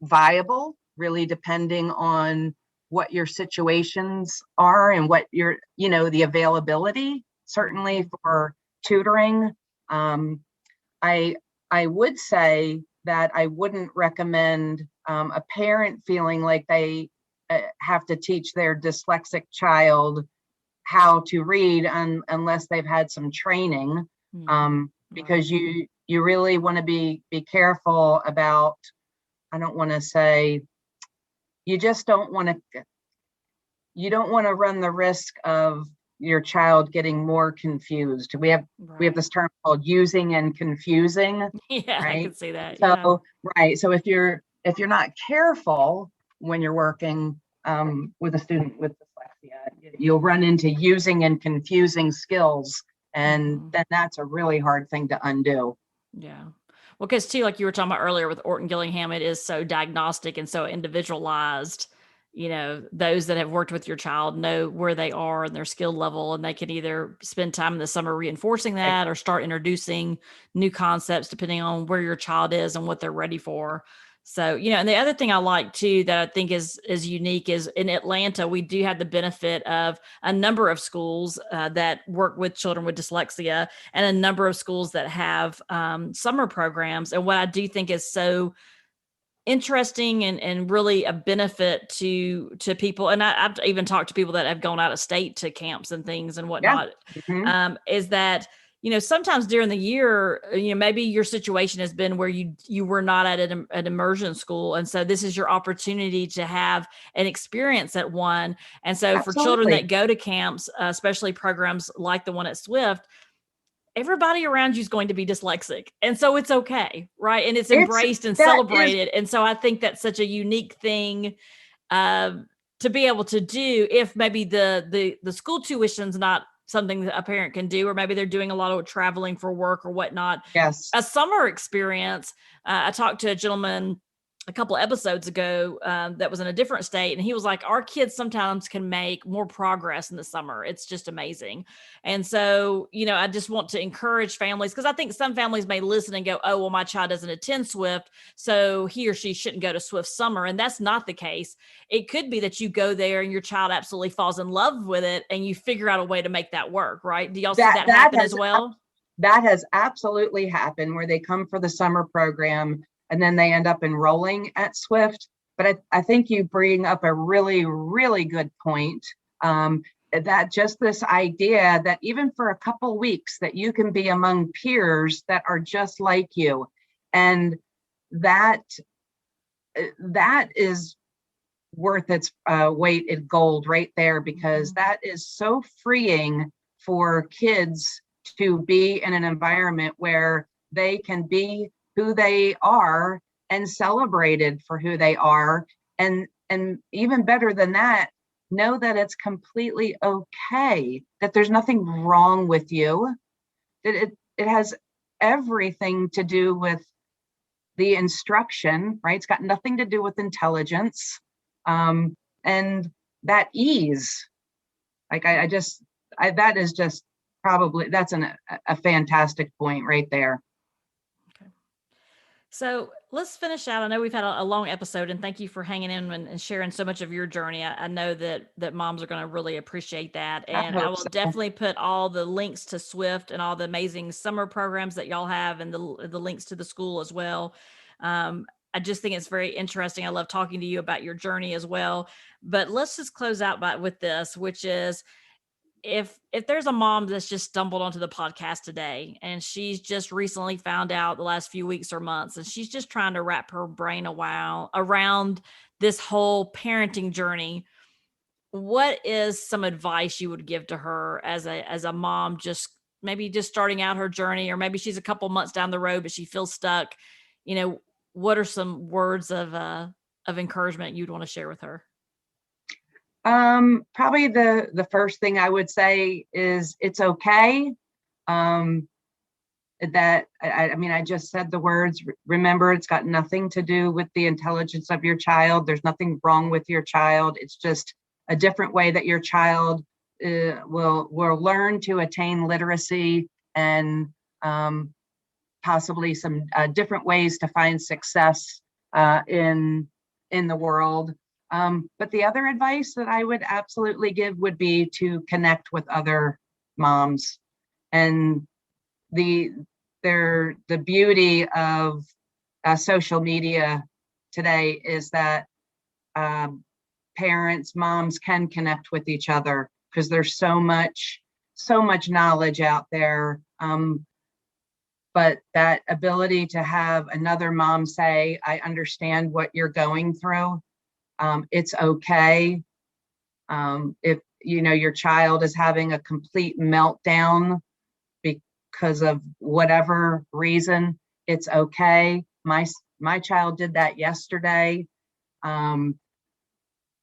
viable, really depending on what your situations are and what your, the availability, certainly for tutoring. I would say that I wouldn't recommend a parent feeling like they have to teach their dyslexic child how to read unless they've had some training, because you really want to be careful about, I don't want to say, you don't want to run the risk of your child getting more confused. We have this term called using and confusing. Yeah, right? I can see that. So, right. So if you're not careful when you're working with a student with dyslexia, you'll run into using and confusing skills. And then that's a really hard thing to undo. Yeah. Well, because too, like you were talking about earlier with Orton-Gillingham, it is so diagnostic and so individualized. Those that have worked with your child know where they are and their skill level, and they can either spend time in the summer reinforcing that or start introducing new concepts depending on where your child is and what they're ready for. So, and the other thing I like too that I think is unique is in Atlanta, we do have the benefit of a number of schools that work with children with dyslexia, and a number of schools that have summer programs. And what I do think is so interesting and really a benefit to people, and I've even talked to people that have gone out of state to camps and things and whatnot, is that sometimes during the year, maybe your situation has been where you were not at an immersion school, and so this is your opportunity to have an experience at one. And so Absolutely. For children that go to camps, especially programs like the one at Swift, everybody around you is going to be dyslexic. And so it's okay. Right. And it's embraced and celebrated. And so I think that's such a unique thing to be able to do if maybe the school tuition's not something that a parent can do, or maybe they're doing a lot of traveling for work or whatnot. Yes. A summer experience. I talked to a gentleman a couple of episodes ago that was in a different state, and he was like, our kids sometimes can make more progress in the summer. It's just amazing. And so, I just want to encourage families, because I think some families may listen and go, oh, well, my child doesn't attend Swift, so he or she shouldn't go to Swift summer. And that's not the case. It could be that you go there and your child absolutely falls in love with it, and you figure out a way to make that work, right? Do y'all see that happen as well? That has absolutely happened, where they come for the summer program and then they end up enrolling at Swift. But I think you bring up a really, really good point, that just this idea that even for a couple weeks that you can be among peers that are just like you. And that is worth its weight in gold right there, because that is so freeing for kids to be in an environment where they can be who they are and celebrated for who they are. And even better than that, know that it's completely okay, that there's nothing wrong with you, that it has everything to do with the instruction, right? It's got nothing to do with intelligence. And that ease, like that is just probably, that's a fantastic point right there. Okay. So let's finish out. I know we've had a long episode, and thank you for hanging in and sharing so much of your journey. I know that moms are going to really appreciate that. And I will definitely put all the links to Swift and all the amazing summer programs that y'all have, and the links to the school as well. I just think it's very interesting. I love talking to you about your journey as well. But let's just close out with this, which is, if there's a mom that's just stumbled onto the podcast today and she's just recently found out the last few weeks or months, and she's just trying to wrap her brain around this whole parenting journey, what is some advice you would give to her as a mom, just maybe just starting out her journey, or maybe she's a couple months down the road but she feels stuck? What are some words of encouragement you'd want to share with her? Probably the first thing I would say is it's okay. That I mean, I just said the words. Remember, it's got nothing to do with the intelligence of your child. There's nothing wrong with your child. It's just a different way that your child will learn to attain literacy, and possibly some different ways to find success in the world. But the other advice that I would absolutely give would be to connect with other moms. And the beauty of social media today is that moms can connect with each other, because there's so much knowledge out there. But that ability to have another mom say, I understand what you're going through. It's okay. If your child is having a complete meltdown because of whatever reason, it's okay. My child did that yesterday.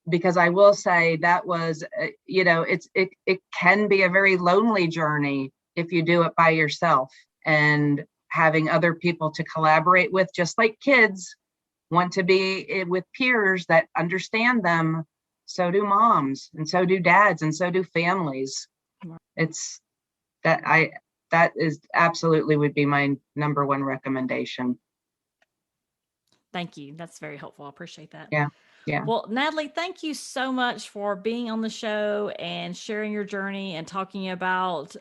Because I will say that was, it can be a very lonely journey if you do it by yourself, and having other people to collaborate with, just like kids want to be with peers that understand them. So do moms, and so do dads, and so do families. It's that is absolutely would be my number one recommendation. Thank you. That's very helpful. I appreciate that. Yeah. Yeah. Well, Natalie, thank you so much for being on the show and sharing your journey and talking about,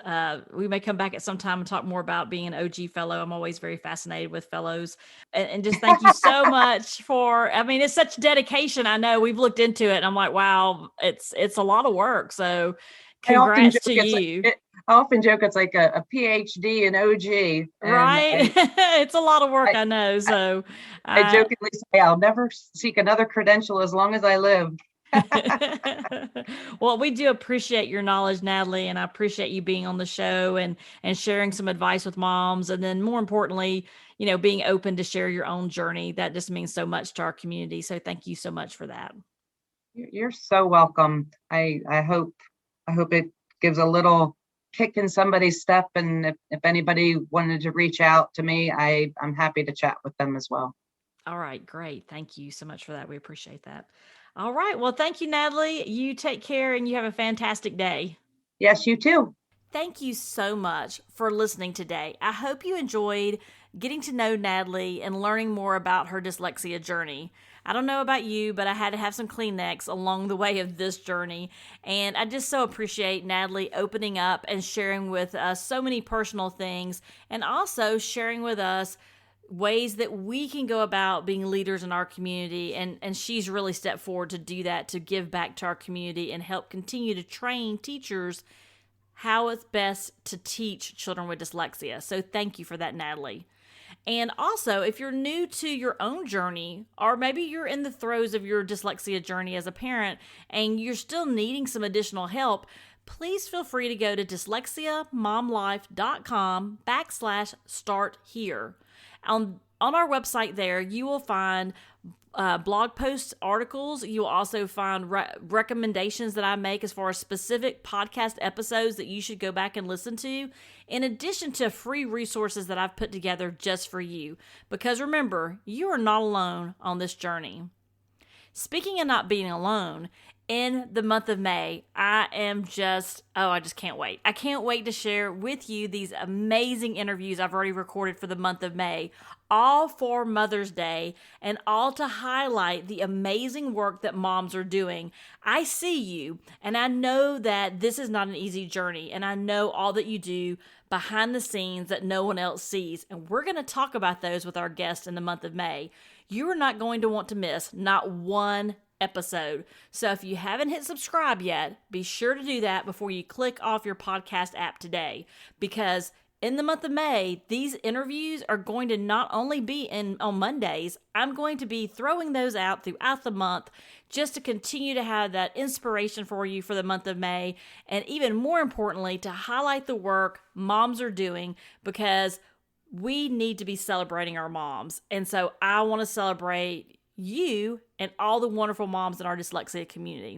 we may come back at some time and talk more about being an OG fellow. I'm always very fascinated with fellows, and just thank you so much it's such dedication. I know we've looked into it and I'm like, wow, it's a lot of work. So congrats to you. I often joke it's like a PhD in OG. Right. It's a lot of work, I know. So I jokingly say I'll never seek another credential as long as I live. Well, we do appreciate your knowledge, Natalie, and I appreciate you being on the show and sharing some advice with moms. And then more importantly, being open to share your own journey. That just means so much to our community. So thank you so much for that. You're so welcome. I hope it gives a little kick in somebody's step. And if anybody wanted to reach out to me, I'm happy to chat with them as well. All right, great. Thank you so much for that. We appreciate that. All right. Well, thank you, Natalie. You take care and you have a fantastic day. Yes, you too. Thank you so much for listening today. I hope you enjoyed getting to know Natalie and learning more about her dyslexia journey. I don't know about you, but I had to have some Kleenex along the way of this journey. And I just so appreciate Natalie opening up and sharing with us so many personal things, and also sharing with us ways that we can go about being leaders in our community. And she's really stepped forward to do that, to give back to our community and help continue to train teachers how it's best to teach children with dyslexia. So thank you for that, Natalie. And also, if you're new to your own journey, or maybe you're in the throes of your dyslexia journey as a parent and you're still needing some additional help, please feel free to go to dyslexiamomlife.com/start here. On our website there, you will find blog posts, articles. You'll also find recommendations that I make as far as specific podcast episodes that you should go back and listen to, in addition to free resources that I've put together just for you. Because remember, you are not alone on this journey. Speaking of not being alone, in the month of May, I just can't wait. I can't wait to share with you these amazing interviews I've already recorded for the month of May, all for Mother's Day, and all to highlight the amazing work that moms are doing. I see you, and I know that this is not an easy journey, and I know all that you do behind the scenes that no one else sees, and we're going to talk about those with our guests in the month of May. You are not going to want to miss not one episode. So if you haven't hit subscribe yet, be sure to do that before you click off your podcast app today, because in the month of May, these interviews are going to not only be on Mondays, I'm going to be throwing those out throughout the month just to continue to have that inspiration for you for the month of May, and even more importantly, to highlight the work moms are doing, because we need to be celebrating our moms. And so I want to celebrate you and all the wonderful moms in our dyslexia community.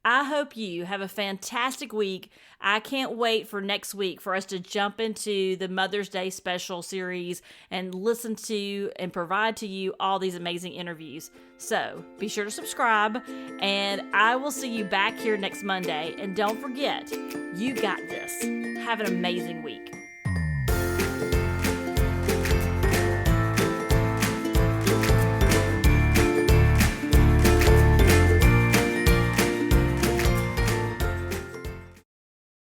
I hope you have a fantastic week. I can't wait for next week for us to jump into the Mother's Day special series and listen to and provide to you all these amazing interviews. So be sure to subscribe, and I will see you back here next Monday. And don't forget, you got this. Have an amazing week.